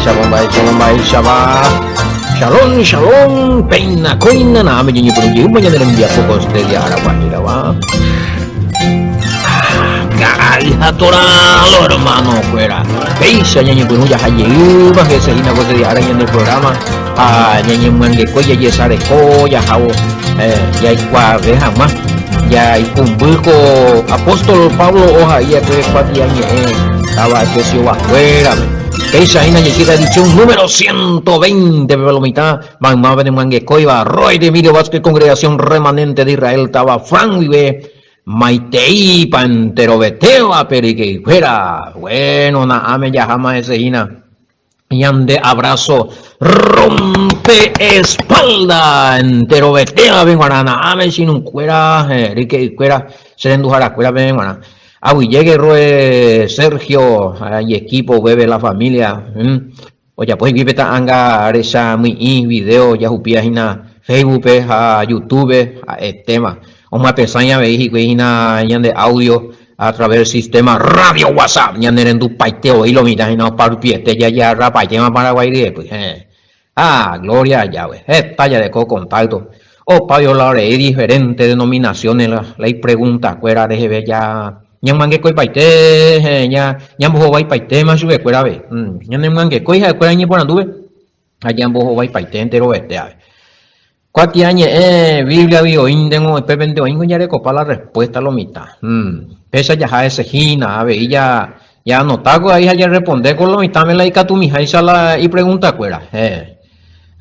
Shabbat. Shalom, shalom, peina, coina, name, ñi por un mañana en día pocos de día ahora guajira va. Galha Torah, hermano, fuera. Peisa, ñi por un ya hayuba, que se ina cosa de ahora en el programa. Ñi mangue coya y sare coya, jabo, ya hay cuave jamás. Ya hay un bulco apóstol Pablo hoja y que cuatía estaba que afuera. Peisa ina ñequita edición número 120 de la mitad. Mamá de Manguecoiba, Roy de Emilio Vázquez, Congregación Remanente de Israel, estaba Frank Vive, Maitei, Pantero Beteo, Perique, fuera. Bueno, Naame ya jamás ese ina. Y ande abrazo, rompe espalda, entero Beteo, ven guarana, ame sin un cuera, Rique cuera, se le endujara cuera, ven guarana. Awi llegue Roe Sergio y equipo bebe la familia. Oye, pues vive ta anga aresa muy video ya upia hina Facebook a YouTube a tema. O más pesaña veis que hina de audio a través del sistema radio WhatsApp. Ya en tu paiteo y lo miras y no para piete ya rapa tema Paraguay pues. Gloria ya we. Talla de contacto. O para hablar de diferentes denominaciones la pregunta fuera de ya nhân mang cái coi bài tê nha nhâm hồ bay bài tê mà suy quay ra về nhân mang cái coi hay quay như bọn tôi nhâm hồ bay bài tê entero về đấy cuál tiene Biblia vio tengo pepente hoy con ya le copa la respuesta lo mitad esa ya es gina a ver ya no tago ahí ya responder con lo mitad me la ica tu mija esa la y pregunta fuera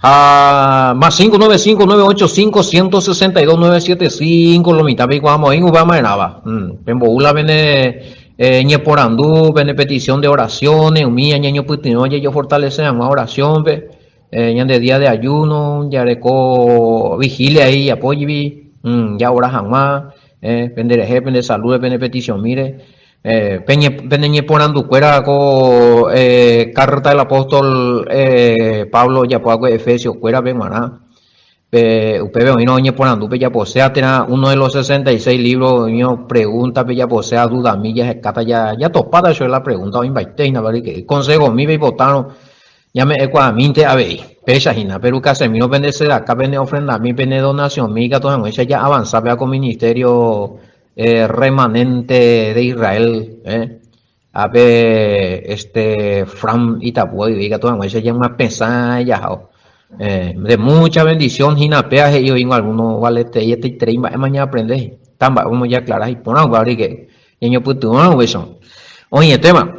más 595-985-162-975 lo mitad vamos en Ubama en Ava en Boula vene ñeporandú vene petición de oraciones humilla ñeño putino yo fortalece una oración ñan de día de ayuno ya reco vigilia ahí apoyo ya ora jamás vende salud vende petición mire Peñe ponando cuera con carta del apóstol Pablo ya puedo Efesios cuera ven maná usted ve no ponando ya posea tener uno de los 66 libros mío pregunta ya posea duda millas escata ya topada eso es la pregunta o invité que consejo mi ve botano ya me ecuamente a ver pesa hina pero casi mi no vende acá vende ofrenda mi vende donación mi gato ya avanzaba con ministerio remanente de Israel a ver Fran Itapuy diga todo eso ya una pesada ya de mucha bendición hina peaje yo en algunos vale y este tres mañana aprende tan vamos ya claras y poner algo que yo puedo no eso oye tema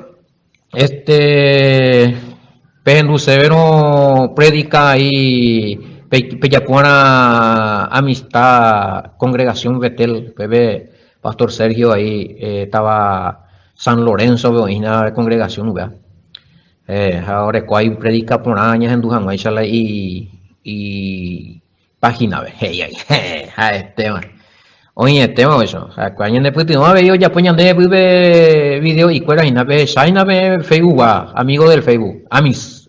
Pedro Severo predica y Pellapona amistad congregación Betel bebé Pastor Sergio ahí estaba San Lorenzo de congregación ahora hay predica por años en Duján y página tema oye tema eso cuando después no había ya ponían de video y cuera y nave Facebook amigo del Facebook amis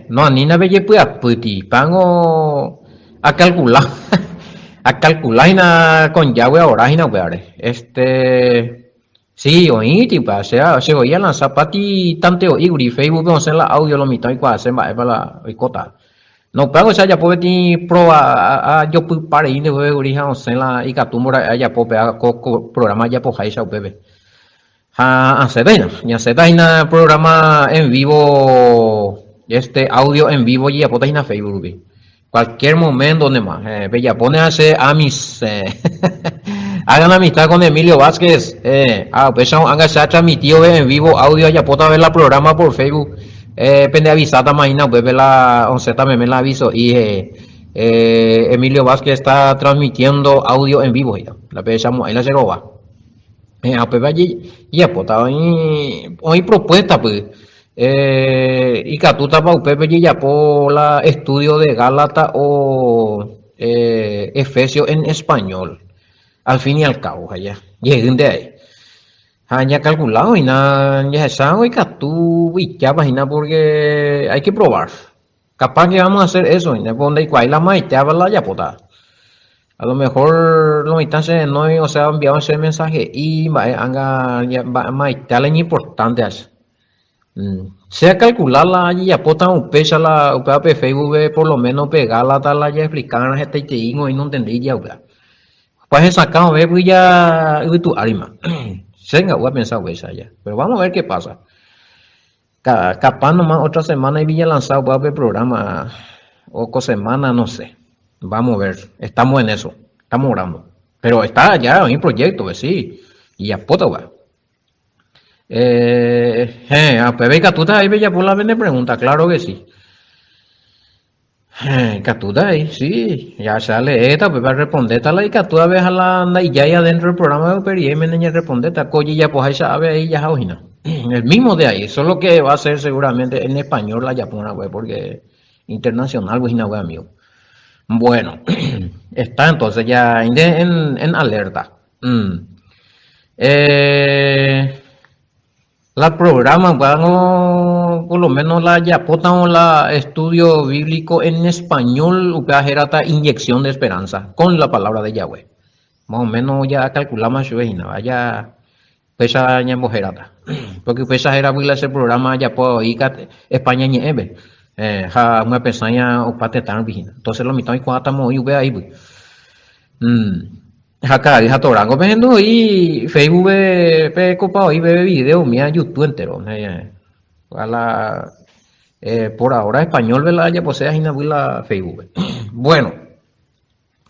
no ni nave ya pues puti pango a calcular con Yahweh ahora sí oí tipo se oía lanzar pati tanteo y Facebook vamos a hacer la audio lo mitad y cuál hacer para la ricota no pago esa ya puede ti pro yo puedo para ir de origen o sea la y catumora ya puede programa ya por jaisa bebé se da programa en vivo audio en vivo ya puede ir a Facebook cualquier momento donde más ya pone a hacer amis hagan amistad con Emilio Vázquez pues hagan se ha transmitido en vivo audio ya puedo ver la programa por Facebook pende avisada mañana pues ver la también me la aviso y Emilio Vázquez está transmitiendo audio en vivo ya la pensamos ahí la se roba pues allí ya pues hoy propuesta pues y que tú estás para ya por la estudio de Gálatas o Efesios en español al fin y al cabo allá lleguen de ahí ya calculado y nada ya sabe y que tú ya imagina porque hay que probar capaz que vamos a hacer eso y donde hay la maite habla ya pota A lo mejor lo mitad se no, o sea, enviaba ese mensaje y va anga ya va más tal importante es. Sea calcular la ya pota un pesa la UPAP Facebook por lo menos pegarla tal ya explicar a este y no entendí ya UPA. Pues sacado ve pues ya tu arima. Venga, voy a pensar esa ya. Pero vamos a ver qué pasa. Capaz nomás otra semana y Villa lanzado va a haber programa o semana, no sé. Vamos a ver, estamos en eso, estamos orando. Pero está ya en proyecto, pues sí. Y ya puta va. Pues ve Catuta ahí bella por la vende pregunta, claro que sí. Catuta ahí, sí, ya sale esta, pues va a responder tal y Catuta ve a la anda y ya ahí adentro del programa de Operi, me niña responde, ta coye ya pues ahí sabe ahí ya ojina. El mismo de ahí, solo que va a ser seguramente en español la yapona, güey, porque internacional, güey, güey, amigo. Bueno, está entonces ya en alerta. Eh, la programa, bueno, por lo menos la ya o la estudio bíblico en español, era inyección de esperanza con la palabra de Yahweh. Más o menos ya calculamos su vecina, vaya pesa ya mojerata. Porque pesa era ese programa ya puedo ir España ni ebe. Ja una pesaña o pate tan vigina. Entonces lo mitad y cuatro estamos hoy ve ahí. Acá, hija Torango, viendo y Facebook pe copa hoy ve video mía YouTube entero. A la, por ahora español ¿verdad? Ya posee ahí la Facebook. Bueno,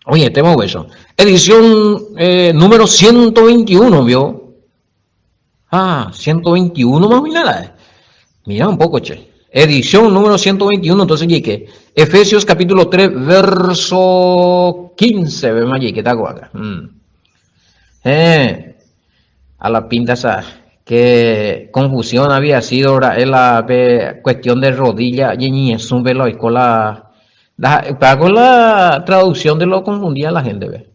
oye, tenemos eso. Edición número 121, ¿vio? 121 más nada. Mira un poco, che. Edición número 121, entonces que Efesios capítulo 3, verso 15, ve más que está acá. A la pinta esa, que confusión había sido ahora en la cuestión de rodilla, y es un velo y con la traducción de lo confundía la gente, ve.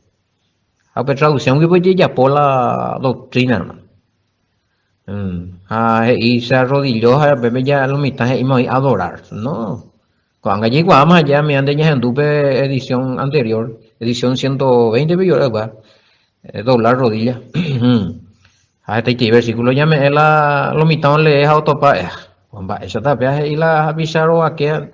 A traducción que pues ya por la doctrina, hermano. Y se arrodilló a bebé ya lo mitad y me a adorar, no. Cuando allí guama ya me han ya en dupe edición anterior, edición 120 billones, va, doblar rodilla. A este versículo ya me la lo mitad le deja autopa, va, esa tapia y la avisaron a que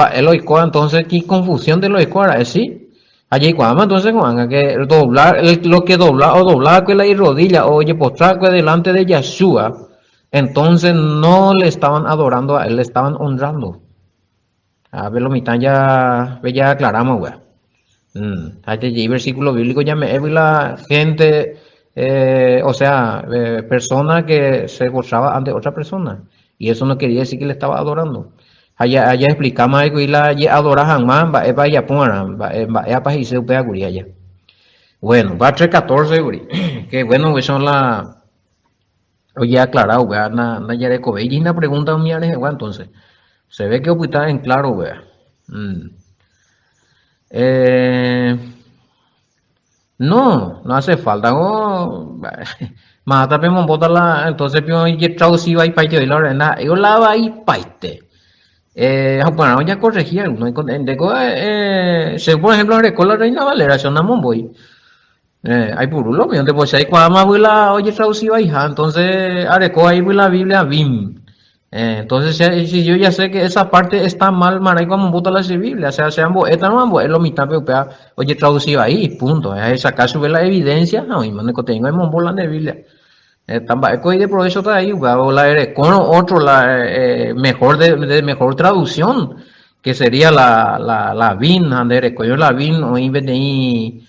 va, el oico entonces qué confusión de lo oico ahora, sí. Allí cuando entonces cuando que doblar lo que doblar o doblar con la rodilla oye postrar delante de Yeshua, entonces no le estaban adorando a él, le estaban honrando. A ver lo mitad ya aclaramos, güey. Allí versículo bíblico ya me la gente, o sea, persona que se gozaba ante otra persona y eso no quería decir que le estaba adorando. Allá explicamos algo y la adorajan más, va ya pongan, va para irse upea guría ya. Bueno, va a 314 guri. Que bueno, que son la oye aclarado, wea, na ya de cobe. Y una pregunta mía entonces. Se ve que está en claro, wea. Eh, no hace falta. Más tapemos bota la, entonces pio y traducido ahí paite y la verdad, yo la va ahí paite. Bueno, ya corregí alguno. Según por ejemplo, recuerdo la Reina Valera, son boy. Hay purulo, donde pues hay cuadra más la oye traducido ahí, entonces areco ahí la Biblia BIM. Entonces si yo ya sé que esa parte está mal, maray como bota la Biblia, o sea, sean esta no es lo mitad pero oye traducido ahí, punto. Es sacar sube la evidencia, no, y mano que tengo en bola de Biblia. Tampoco hay de provecho está ahí, o la con otro la mejor de mejor traducción que sería la VIN, andere coño la VIN o IBDI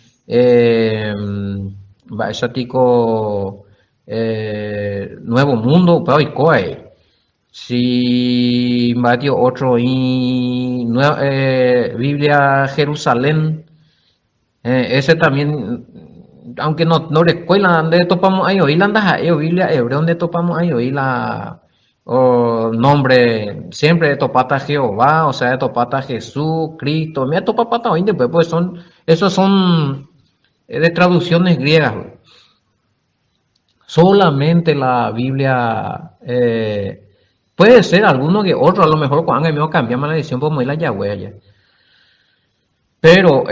va ese tico Nuevo Mundo, pero y coe. Si va otro y Biblia Jerusalén, ese también aunque no recuerdan donde topamos ahí, hoy la anda Biblia hebreo donde topamos ahí, hoy la nombre siempre de topata Jehová, o sea, de topata Jesús, Cristo, mira topata hoy después, pues esos son de traducciones griegas. Solamente la Biblia, puede ser alguno que otro, a lo mejor cuando me cambiamos la edición, pues la Yahweh allá. Pero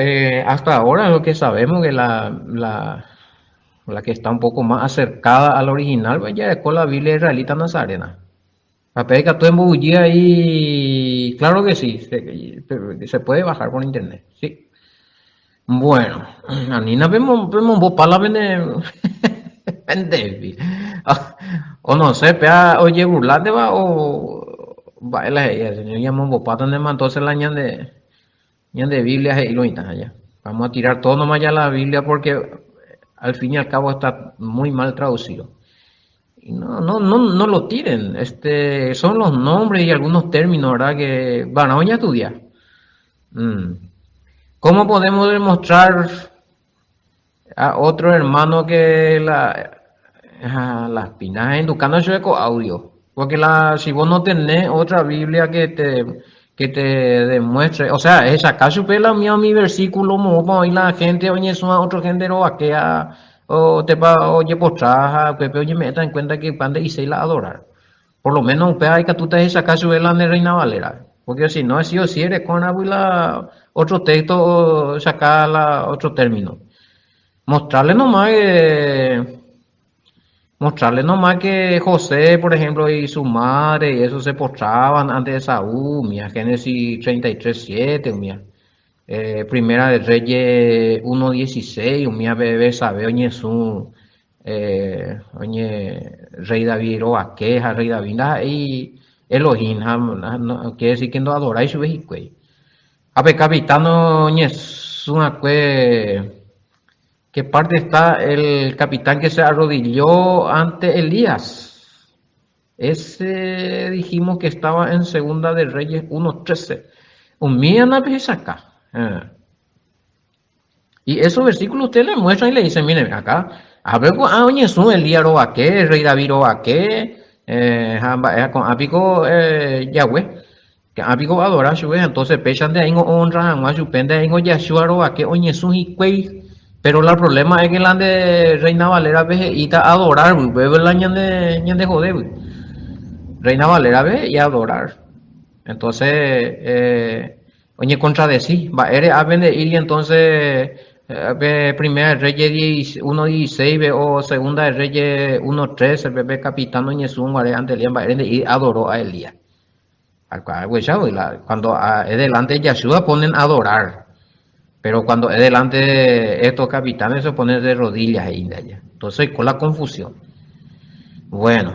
hasta ahora lo que sabemos que la que está un poco más acercada al original, pues ya es con la Biblia israelita nazarena. Papel que tú embullí ahí, claro que sí, se puede bajar por internet, sí. Bueno, Anina vemos vos para vende vende. O no sé, pea, oye, burlate va o baila ella, señor llamó vos para tener entonces la ñan de Biblia y lo allá. Vamos a tirar todo nomás ya la Biblia porque al fin y al cabo está muy mal traducido. Y no lo tiren. Son los nombres y algunos términos, ¿verdad? Que van a estudiar. Mm. ¿Cómo podemos demostrar a otro hermano que las pinas educando con audio? Porque si vos no tenés otra Biblia que te demuestre, o sea, es acaso pela mía mi versículo, y la gente, oye, eso a otro género, vaquea, o te va, oye, postraja, que oye, me da en cuenta que pan de y la adorar. Por lo menos, hay que tú te esa acaso vela de Reina Valera. Porque si no, sí o sí eres con otro texto, o sacar otro término. Mostrarle nomás que Mostrarle nomás que José, por ejemplo, y su madre y eso se postraban ante de Saúl, mía, Génesis 33:7, mía. Primera de Reyes 1:16, mía, bebé sabe, oñe su, oñe, Rey David o aqueja, Rey David, y Elohim, no, quiere decir que no adoráis su vejicuey. Ape capitano, oñe, su una ¿qué parte está el capitán que se arrodilló ante Elías? Ese dijimos que estaba en Segunda de Reyes 1:13. Humían acá. Y esos versículos usted le muestra y le dice, miren, acá, a ver, oye, su Elías roba qué, Rey David roba qué, con apico Yahweh, que apico adora su vez, entonces pechan de ahí honra, a su pende ahí Yahshua roba qué, oye, su y pero el problema es que la de Reina Valera ve y ta adorar, ve la ñan de joder, Reina Valera ve y adorar. Entonces, oye, contradecir, va, eres a de ir y entonces, ve primera de Reyes 1:16, ve, o segunda de Reyes 1:13, ve capitán oye, su ante Elías, va, eres de ir adoró a Elías. Cuando es delante de Yahshua ponen adorar. Pero cuando es delante de estos capitanes se ponen de rodillas ahí de allá. Entonces, con la confusión. Bueno,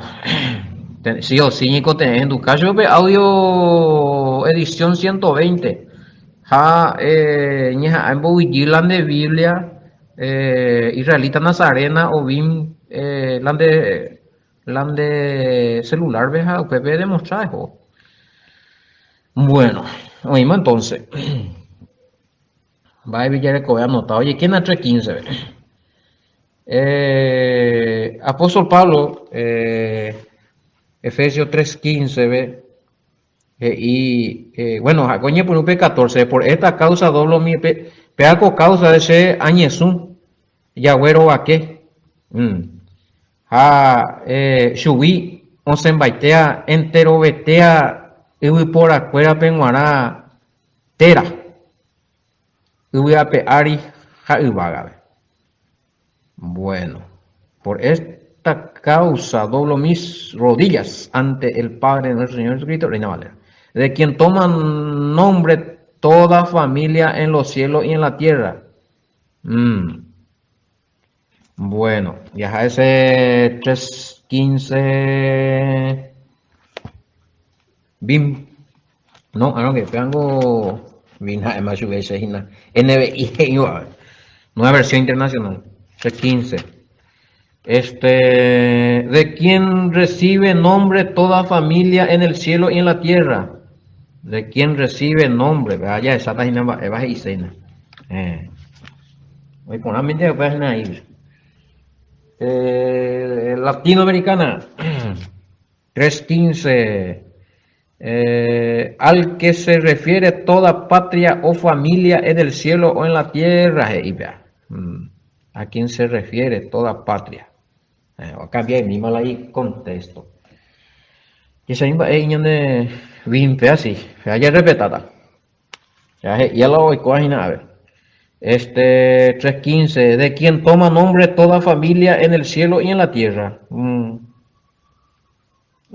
sí o sí, Nico, en tu caso, audio edición 120. Ja, en Bovillan de Biblia, israelita nazarena o bien, de celular, veja, usted ve demostrar. Bueno, oímos entonces. Va a Villareco, anotado. Oye, ¿quién es 3:15? Apóstol Pablo, Efesios 3:15, ve. Bueno, coño, por un P14, por esta causa doblo mi peaco causa de ese añezú, yagüero a qué. Shubí, onsen baitea, entero betea, y por acuera penguará, tera, y a peari, ja, bueno, por esta causa doblo mis rodillas ante el Padre de nuestro Señor Jesucristo, Reina Valera, de quien toman nombre toda familia en los cielos y en la tierra. Bueno, ya ese 3:15. Bim. No, ahora que tengo. Vina, además, NBI, nueva versión internacional. 3:15. De quien recibe nombre toda familia en el cielo y en la tierra. De quien recibe nombre, vaya, esa página va y cena. Voy a poner mi página ahí. Latinoamericana. 3:15. Al que se refiere toda patria o familia en el cielo o en la tierra. ¿A quién se refiere toda patria? Voy a cambiar mi mal ahí contexto. Y esa misma es de 20 así, ya repetada. Ya lo voy a ver. 3:15, de quien toma nombre toda familia en el cielo y en la tierra. No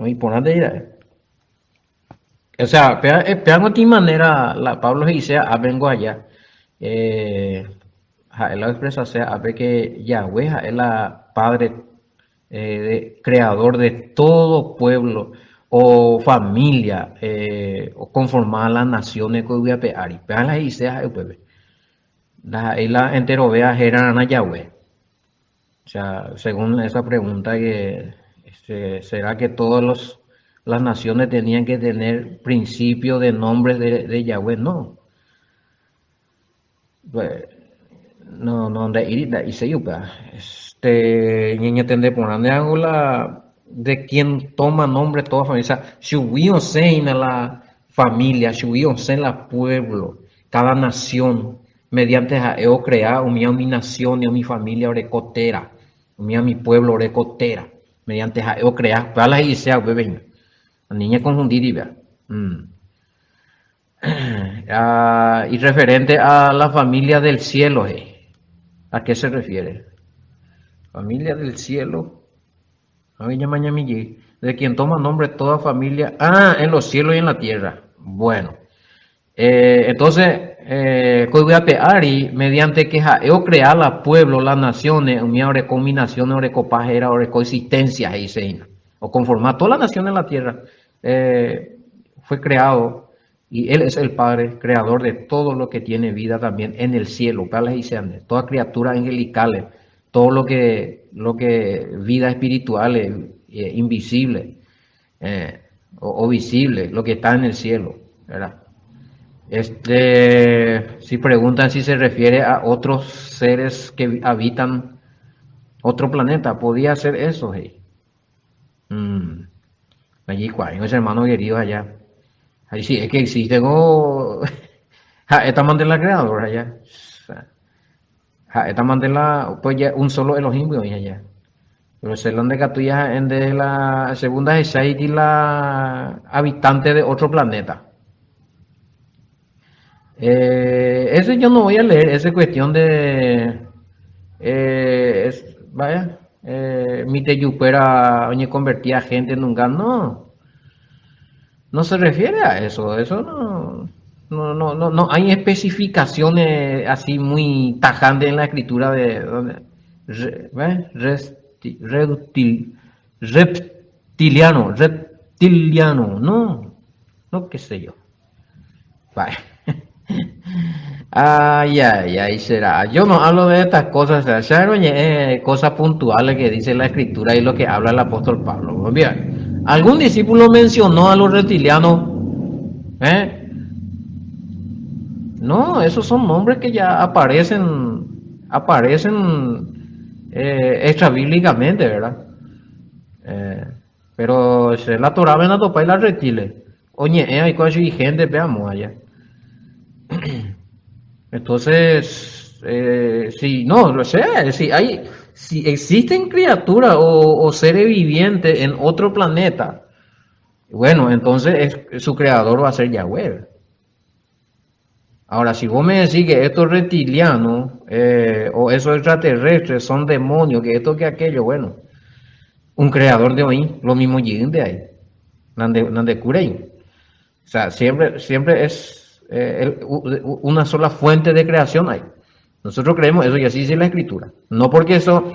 importante ir. O sea, pean de manera, Pablo dice, vengo allá. Eh, él expresa, sea, a ver que Yahweh es la padre, creador de todo pueblo o familia, o conformar las naciones que voy a pear. Pean las Isaías, la entero vea eran a Yahweh. O sea, según esa pregunta que será que las naciones tenían que tener principio de nombres de Yahweh, no. Pues, no, de hice yo, pues. Niña tende por la de quien toma nombre toda familia. O sea, si hubiera en la familia, si hubiera en la pueblo, cada nación, mediante Jaeo crear mi nación y mi familia orecotera, mi pueblo orecotera, mediante Jaeo crear, para la iglesia, bebé, la niña confundida y vea. Y referente a la familia del cielo, ¿a qué se refiere? Familia del cielo. De quien toma nombre toda familia. En los cielos y en la tierra. Bueno. Entonces, Ari, mediante que Jaeo crear la pueblo, las naciones, unía ore combinaciones, ore copajera, ore coexistencia, o conformar todas las naciones en la tierra, fue creado, y Él es el Padre, creador de todo lo que tiene vida también en el cielo, toda criatura angelical, todo lo que vida espiritual, invisible, o visible, lo que está en el cielo, ¿verdad? Si preguntan si se refiere a otros seres que habitan otro planeta, podía ser eso, hey. Allí, los hermanos queridos allá. Ahí sí, es que existe como esta mandela creador allá. Esta mandela, pues ya un solo Elohim allá. Pero se lo de Catuya en de la segunda y la habitante de otro planeta. Ese yo no voy a leer, esa cuestión de vaya, mi teyupera oye convertía gente en un gan, no se refiere a eso no hay especificaciones así muy tajantes en la escritura de donde reptiliano, no qué sé yo. Vaya. Ay, será. Yo no hablo de estas cosas, cosas puntuales que dice la escritura y lo que habla el apóstol Pablo. Bien, algún discípulo mencionó a los reptilianos, ¿eh? No, esos son nombres que ya aparecen extrabíblicamente, ¿verdad? Pero se la Torah ven a topar y la reptiles. Oye, hay cosas y gente, veamos allá. Entonces, si no, o sea, si existen criaturas o seres vivientes en otro planeta, bueno, entonces su creador va a ser Yahweh. Ahora, si vos me decís que estos reptilianos o esos extraterrestres son demonios, que esto que aquello, bueno, un creador de hoy, lo mismo lleguen de ahí, nande curey. O sea, siempre es una sola fuente de creación hay. Nosotros creemos eso y así dice la escritura. No porque eso,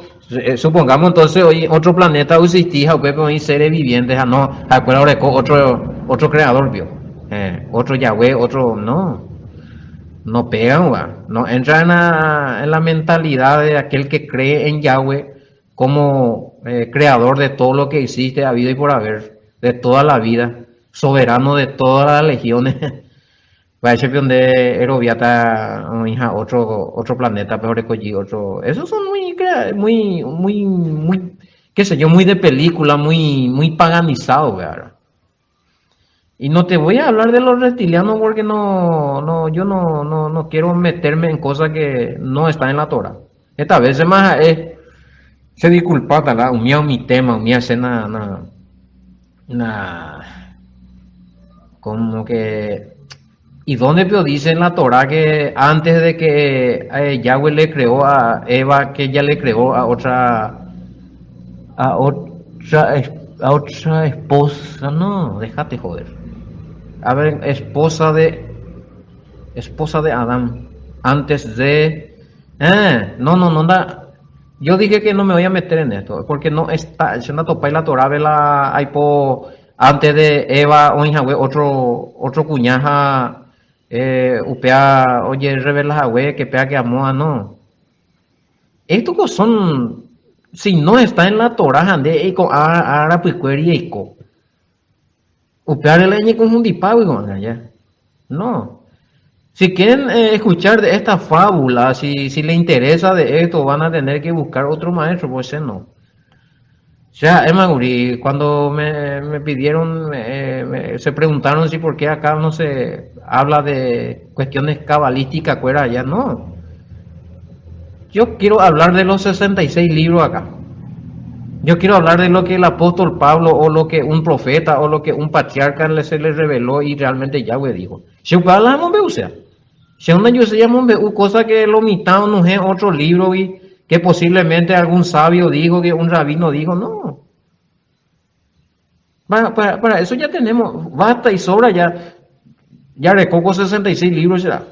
supongamos entonces hoy otro planeta existía, o puede seres vivientes, no, acuérdate otro creador vio, otro Yahweh, otro, no pegan, no entra en la mentalidad de aquel que cree en Yahweh como creador de todo lo que existe, habido y por haber, de toda la vida, soberano de todas las legiones. Va a ser donde Eroviata, hija, otro planeta, peor que otro. Esos son muy, qué sé yo, muy de película, muy paganizados, ¿verdad? Y no te voy a hablar de los reptilianos porque yo no quiero meterme en cosas que no están en la Torah. Esta vez se disculpa, ¿verdad? Mi tema, escena, como que ¿Y dónde pero dice en la Torá que antes de que Yahweh le creó a Eva, que ella le creó a otra, a otra esposa? No, déjate joder. A ver, esposa de Adán, antes de... no, yo dije que no me voy a meter en esto, porque no está, es una topa y la Torá, vela, hay antes de Eva, o Yahweh, otro cuñaja, upea, oye, revela Yahweh, que pea que amó, no. Estos son, si no está en la Torá, ande, y con ara, picueri, y co. Upea el año con un dipago, ya. No. Si quieren escuchar de esta fábula, si les interesa de esto, van a tener que buscar otro maestro, pues no. O sea, Emaguri, cuando me pidieron, se preguntaron si por qué acá no se habla de cuestiones cabalísticas, fuera allá, no. Yo quiero hablar de los 66 libros acá. Yo quiero hablar de lo que el apóstol Pablo, o lo que un profeta, o lo que un patriarca se le reveló y realmente Yahweh dijo. Si hablamos de usted. Si una yo se llama cosa que lo mitad no es otro libro y que posiblemente algún sabio dijo, que un rabino dijo, no. Para eso ya tenemos, basta y sobra ya recoco 66 libros ya.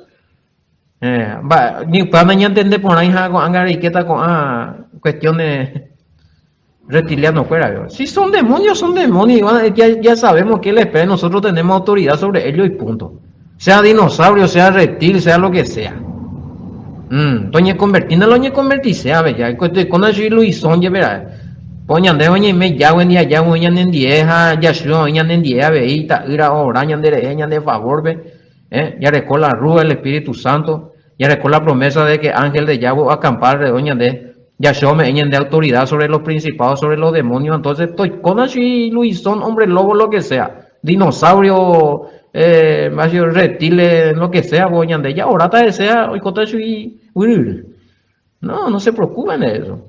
Ni para mañana entender por ahí con angariqueta con cuestiones reptilianos fuera. Si son demonios, ya sabemos que les espera, nosotros tenemos autoridad sobre ellos y punto. Sea dinosaurio, sea reptil, sea lo que sea. Doña convertindo ñe convertirse a ver ya con así Luisón ya verá. Poñan de oña me ya buen día ya oña en dieja ya shu oña en dieja veita ira oraña de favor ve. Ya recola la rúa el Espíritu Santo, ya recola la promesa de que ángel de Yahweh va a acampar de oña de ya shu me de autoridad sobre los principados, sobre los demonios. Entonces estoy con así Luisón, hombre lobo, lo que sea, dinosaurio, más reptiles, lo que sea, boñan de ella, ahora te desea, hoy cota y no se preocupen de eso.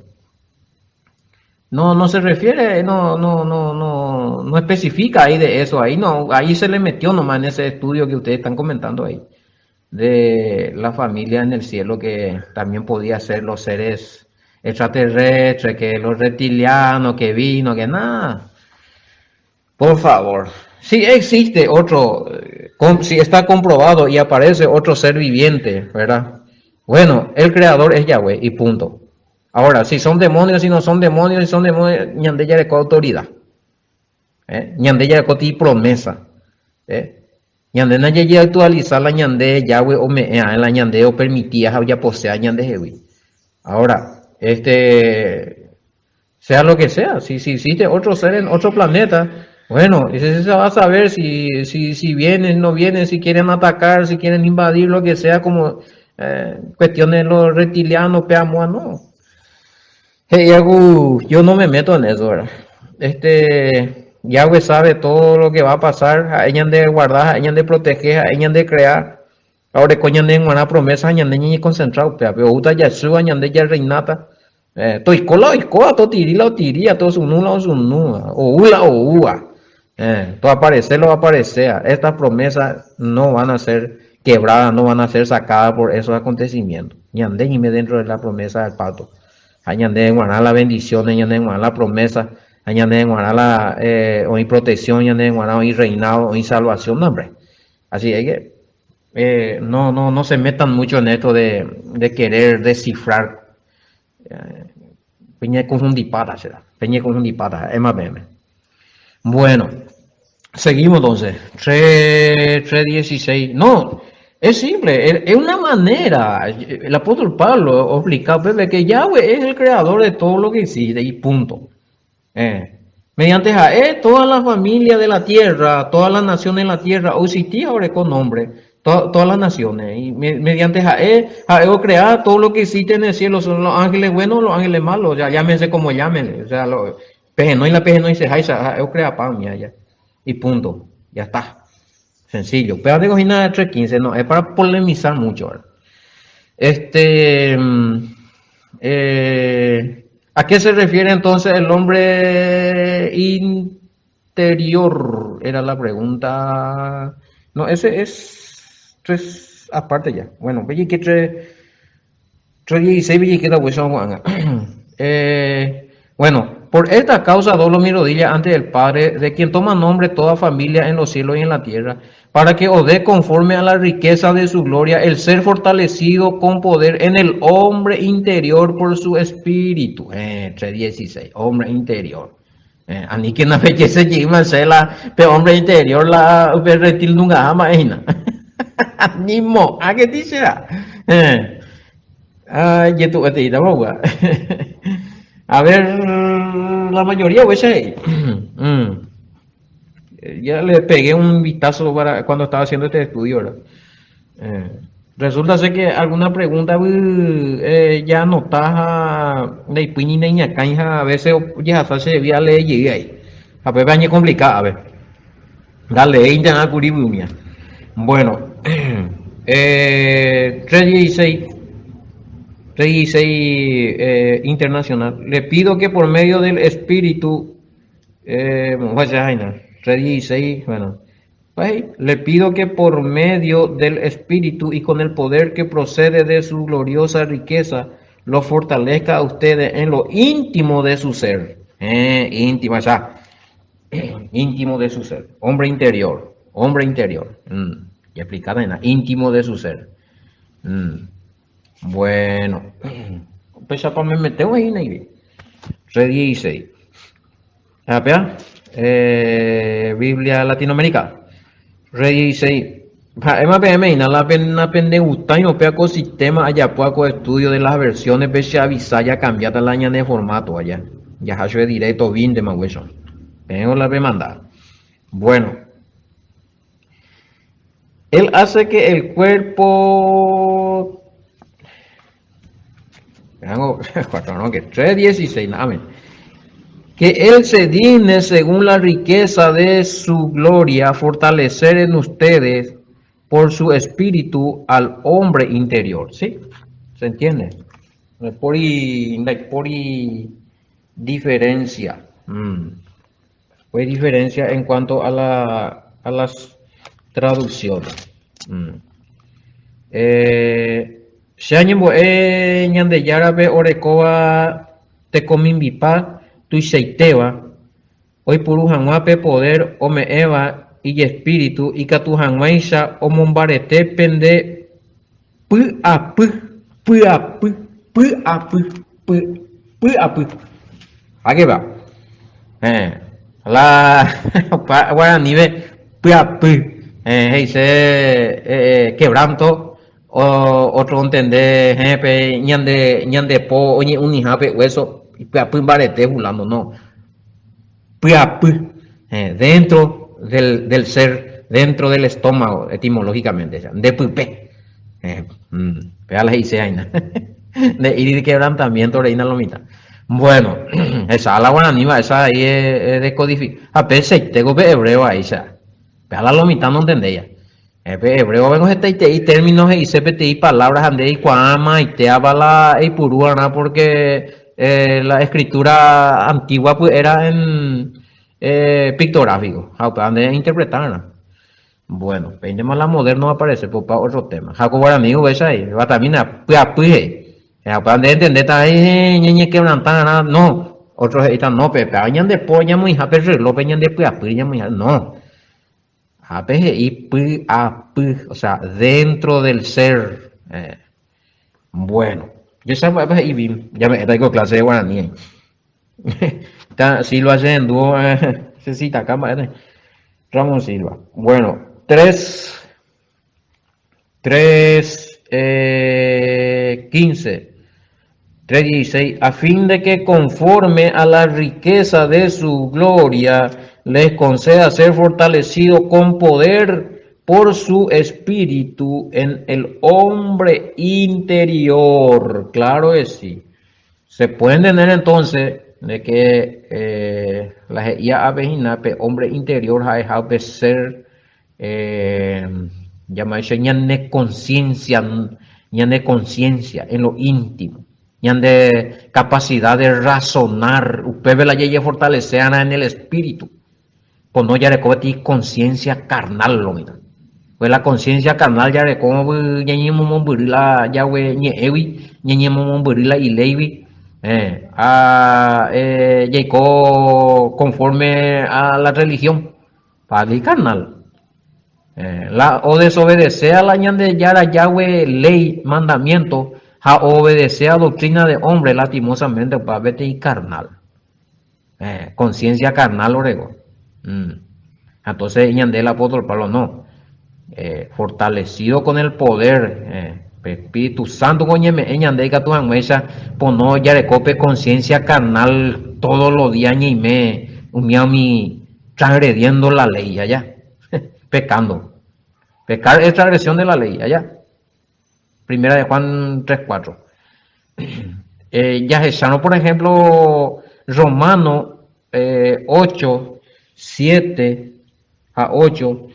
No se refiere, no especifica ahí de eso, ahí no, ahí se le metió nomás en ese estudio que ustedes están comentando ahí, de la familia en el cielo, que también podía ser los seres extraterrestres, que los reptilianos, que vino, que nada. Por favor. Si existe otro, si está comprobado y aparece otro ser viviente, ¿verdad? Bueno, el creador es Yahweh y punto. Ahora, si son demonios, si no son demonios, si son demonios, ñandella de autoridad. Ñandella de coti promesa. Ñande na ya actualizar la ñande Yahweh o la ñande o permitía ya posea ñande Jehui. Ahora, sea lo que sea, si existe otro ser en otro planeta, bueno, ese se va a saber si vienen, no vienen, si quieren atacar, si quieren invadir, lo que sea, como cuestiones de los reptilianos, peamos, no. Hey, yo no me meto en eso, ¿verdad? Yahweh sabe todo lo que va a pasar, a ella de guardar, a ella de proteger, a ella de crear. Ahora coña de una promesa, a ella de concentrado, pero uta ya suba, a de ya reinata. Toy cola y coa, to tirila o tiría, todo su nula o su nula, o ula o ua. Todo aparecer lo va a aparecer. Estas promesas no van a ser quebradas, no van a ser sacadas por esos acontecimientos. Ñande y me dentro de la promesa del pacto. Añade en guardar la bendición, añade en guardar la promesa, añade en guardar la hoy protección, añade en guardar hoy reinado, hoy salvación, no, hombre. Así es que no se metan mucho en esto de querer descifrar. Peña confundipata será. Peña confundipata, es más meme. Bueno, seguimos entonces. 3:16. No, es simple, es una manera. El apóstol Pablo explicaba que Yahweh es el creador de todo lo que existe y punto. Mediante Jaé, toda la familia de la tierra, todas las naciones de la tierra, o existía ahora con nombre, todas las naciones. Y mediante Jaé crea todo lo que existe en el cielo, son los ángeles buenos, los ángeles malos, ya llámense como llámenle. O sea, Pejeno y la Pejeno y se Jaé crea pan, ya. Y punto, ya está. Sencillo. Pero de cocina 3:15, no, es para polemizar mucho. ¿Verdad? ¿A qué se refiere entonces el hombre interior? Era la pregunta. No, ese es tres aparte ya. Bueno, ve que tres 16 ve que da hueso Juan. Bueno, por esta causa doblo mi rodilla ante el Padre, de quien toma nombre toda familia en los cielos y en la tierra, para que os dé conforme a la riqueza de su gloria el ser fortalecido con poder en el hombre interior por su espíritu. 3:16, hombre interior. Ani que na belleza lleva la pe hombre interior la retil nunca ama ina. Animo, ¿a qué dice? Ya tu te A ver, la mayoría, pues, ya le pegué un vistazo para cuando estaba haciendo este estudio, ¿verdad? Resulta ser que alguna pregunta ya notas de pini niña canja a veces ya se debía leer y ahí. A ver, es complicado, a ver. Dale, internet curibumia. Bueno, 316 internacional. Le pido que por medio del espíritu, 316, bueno, le pido que por medio del espíritu y con el poder que procede de su gloriosa riqueza, lo fortalezca a ustedes en lo íntimo de su ser. Íntimo, o sea, íntimo de su ser. Hombre interior. Y explicada en la íntimo de su ser. Bueno, pues ya me metemos ahí, Navy. 3:16. Biblia Latinoamericana. 3:16. Más bien, la pena pendegusta y no pea ecosistema allá poco estudio de las versiones pese avisar ya cambiata la añade formato allá. Ya hacho de directo 20 más hueso. Vengo la demanda. Bueno. Él hace que el cuerpo 3:16, amén. Que Él se digne según la riqueza de su gloria fortalecer en ustedes por su espíritu al hombre interior. ¿Sí? ¿Se entiende? No es por diferencia. Hay diferencia en cuanto a las traducciones. Shañembo ñande yarabe orekoa te comimbipa tu seiteba hoy puru hanguape poder ome eva y espíritu y que tu hanguaisha o mombarete pende pu a pu aquí va la guaraní ve pu a pu dice quebranto. O otro entender jefe ñande po oye un jape hueso y barete julando no dentro del ser, dentro del estómago etimológicamente de pupe vea la hice ahí de ir de quebrantamiento reina lomita. Bueno, esa la guaraní esa ahí es de codificar a veces tengo hebreo ahí ya vea la lomita no entendía. Hebreo vengo y términos y CPTI palabras ande y cuama y te habla y puruana porque la escritura antigua pues era en pictográfico, ande interpretar. Bueno, más la moderna aparece por para otro tema. Jacobo amigo ves ahí, va también a ande entender ahí ñeñe que no, otros están no pepe, añan de poña muy happy lo peñan de no. O sea, dentro del ser. Bueno, yo ya me traigo clase de guaraní. Si lo hacen dúo, se cita acá, Ramón Silva. Bueno, 3:15. 3:16. A fin de que conforme a la riqueza de su gloria les conceda ser fortalecido con poder por su espíritu en el hombre interior. Claro que sí. Se puede entender entonces de que la hombre interior ha dejado de ser llamarse conciencia en lo íntimo. De capacidad de razonar, usted la yeye fortalecida en el espíritu. Pues no ya recobati conciencia carnal lo mira. Pues la conciencia carnal ya de como ñañimo la Yahweh ñeewi, ñañimo la ilevi, conforme a la religión, para el carnal. O desobedecer a la ñande yara Yahweh ley, mandamiento, a obedecer a doctrina de hombre, lastimosamente, para vete y carnal. Conciencia carnal, orego. Entonces, ñande el apóstol Pablo, no. Fortalecido con el poder, Espíritu Santo, coñeme, ñande que tu amuesa, pono ya de cope conciencia carnal todos los días, y me, mi transgrediendo la ley allá, pecando. Pecar es transgresión de la ley, allá. Primera de Juan 3:4. Ya por ejemplo, Romano 8, 7 a 8.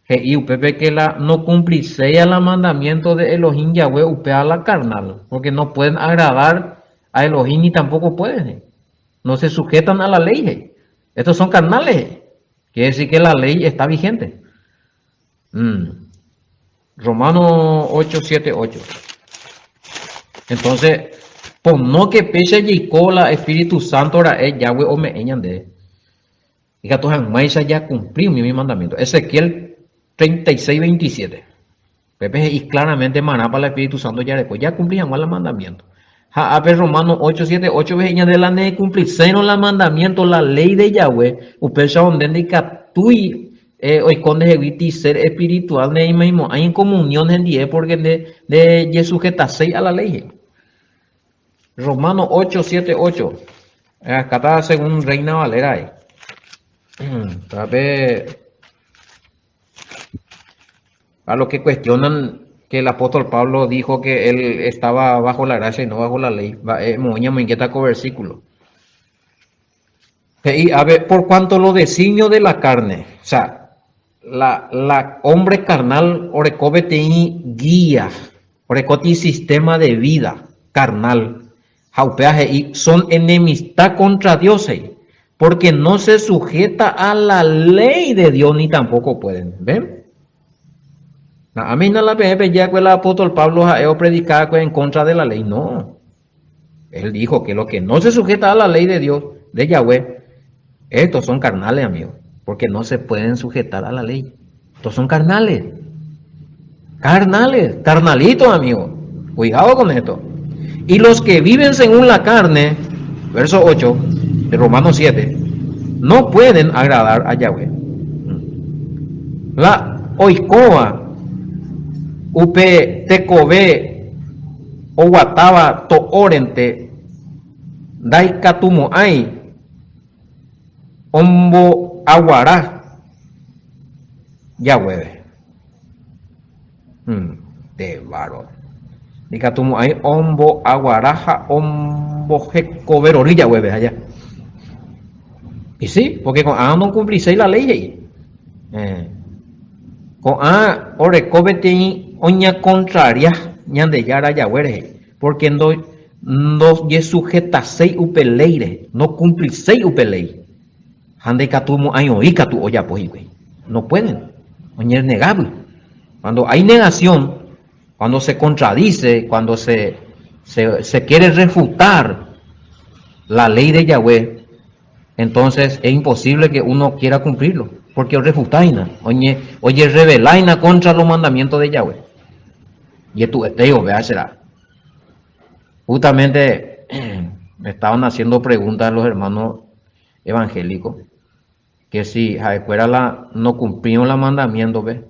Y upepe que la no cumpliseya el mandamiento de Elohim Yahweh upea la carnal, porque no pueden agradar a Elohim ni tampoco pueden. No se sujetan a la ley. Estos son carnales. Quiere decir que la ley está vigente. Romano 8, 7, 8. Entonces, por no que pese y cola Espíritu Santo ahora es Yahweh o me de. Diga, tú ya cumplió mi mandamiento. Ezequiel 36, 27. Pepe y claramente maná para el Espíritu Santo ya cumplían el mandamiento. A ver, Romano 8, 7, 8 veces de la ne cumplir seno la mandamiento, la ley de Yahweh, upesa donde indica tú hoy con de ser espiritual mismo hay en comunión en día porque de sujetarse a la ley. Romano 8, 7, 8. Acá está según Reina Valera. A ver, a los que cuestionan que el apóstol Pablo dijo que él estaba bajo la gracia y no bajo la ley. Moña me inquieta con versículo. Y a ver, por cuanto lo designios de la carne, o sea, la hombre carnal orecobe tiene guía, orecoti sistema de vida carnal, jaupeaje y son enemistad contra Dios, porque no se sujeta a la ley de Dios ni tampoco pueden, ¿ven? A mí no la pepe ya que el apóstol Pablo ha predicado en contra de la ley, no. Él dijo que lo que no se sujeta a la ley de Dios, de Yahweh, estos son carnales, amigos, porque no se pueden sujetar a la ley. Estos son carnales. Carnales, carnalitos, amigos. Cuidado con esto. Y los que viven según la carne, verso 8 de Romanos 7, no pueden agradar a Yahweh. La oikoa, upe tecobe, o guataba to orente, daikatumo ai, ombo aguará, Yahweh. De bárbaro. Dikatumo ai, ombo aguaraja, ombo jecoverori, Yahweh, allá. Y sí, porque con A no cumplís la ley. Con A, orecobe tiene oña contraria, ñande yara Yahweh, porque no ye sujetasei upeleire, no cumplissei upelei. Hande katumo ayo ikatu oya pohiwe. No pueden. Oña es negable. Cuando hay negación, cuando se contradice, cuando se quiere refutar la ley de Yahweh, entonces es imposible que uno quiera cumplirlo, porque refutaina, oye rebelaina contra los mandamientos de Yahweh. Y esto vea será. Justamente me estaban haciendo preguntas los hermanos evangélicos, que si la no cumplimos los mandamientos, ¿ve?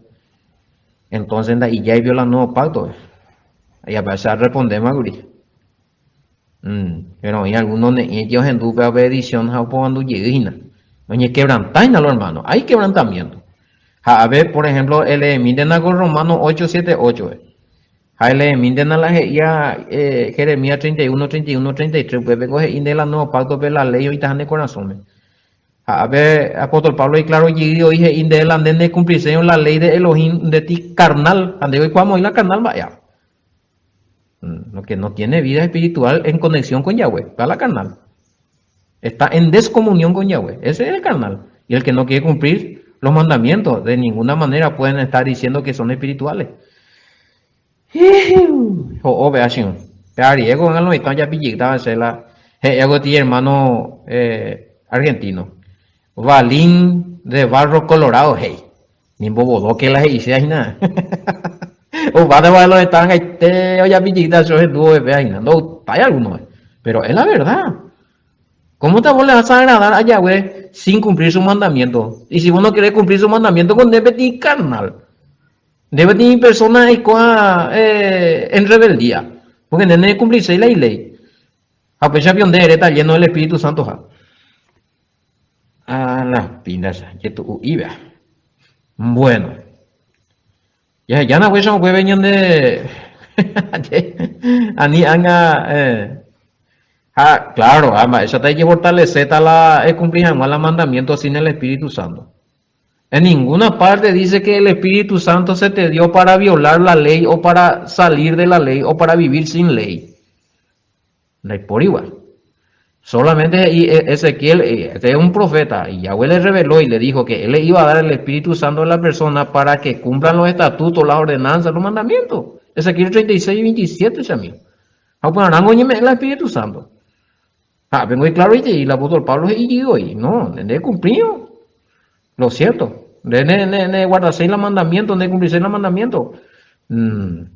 Entonces y ya vio el nuevo pacto, ¿ve? Y a veces respondemos a Guri. Pero hay algunos ellos en duda de edición cuando llegan. Oye, quebrantaina los hermanos, hay quebrantamiento. A ver, por ejemplo, el miren algo Romanos 8, 7, 8. Hay miren a la Jeremías 31, 31, 33. Pues vengo de la nueva pacto de la ley y están de corazón. A ver, apóstol Pablo y claro, y dije, de la de cumplirse la ley de Elohim de ti carnal. Ande hoy cuando la carnal vaya. Lo que no tiene vida espiritual en conexión con Yahweh, para la carnal. Está en descomunión con Yahweh. Ese es el carnal. Y el que no quiere cumplir los mandamientos. De ninguna manera pueden estar diciendo que son espirituales. O vea, si Ariego en los están ya pillita, se la ego ti hermano argentino. Balín de Barro Colorado, hey. Ni bobo que la hice ahí nada. O va de valor están ahí te o ya pillita, eso es dúo de ahí no, hay algunos. Pero es la verdad. ¿Cómo te vas a agradar a Yahweh sin cumplir su mandamiento? Y si vos no querés cumplir su mandamiento, con debe ti carnal. Debe tener personas en rebeldía. Porque no debe cumplirse la ley. A pesar de que está lleno del Espíritu Santo. A las pintas, que tú iba. Bueno. Ya no puede venir de. Ani anga. Claro, eso te hay que fortalecer el cumplimiento del mandamiento sin el Espíritu Santo. En ninguna parte dice que el Espíritu Santo se te dio para violar la ley o para salir de la ley o para vivir sin ley. No hay por igual. Solamente Ezequiel es un profeta y Yahweh le reveló y le dijo que él le iba a dar el Espíritu Santo a la persona para que cumplan los estatutos, las ordenanzas, los mandamientos. Ezequiel 36 y 27, ese amigo. El Espíritu Santo. Vengo y claro, y el apóstol Pablo y no, de cumplido. Lo cierto. De guardarse el mandamiento, de cumplirse el mandamiento.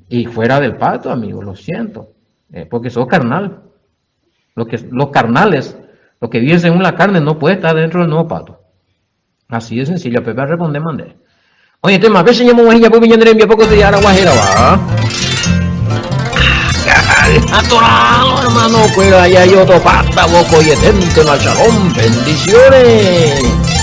Y fuera del pacto, amigo, lo siento. Porque sos carnal. Los carnales, los que viven según la carne, no puede estar dentro del nuevo pacto. Así de sencillo. Pepe responde, mandé. Oye, tema, ve señor Mojilla, pues me envía poco de Araguajera, va. Atorado, hermano, pues allá hay otro pata, boco y etente, no al shalom. Bendiciones.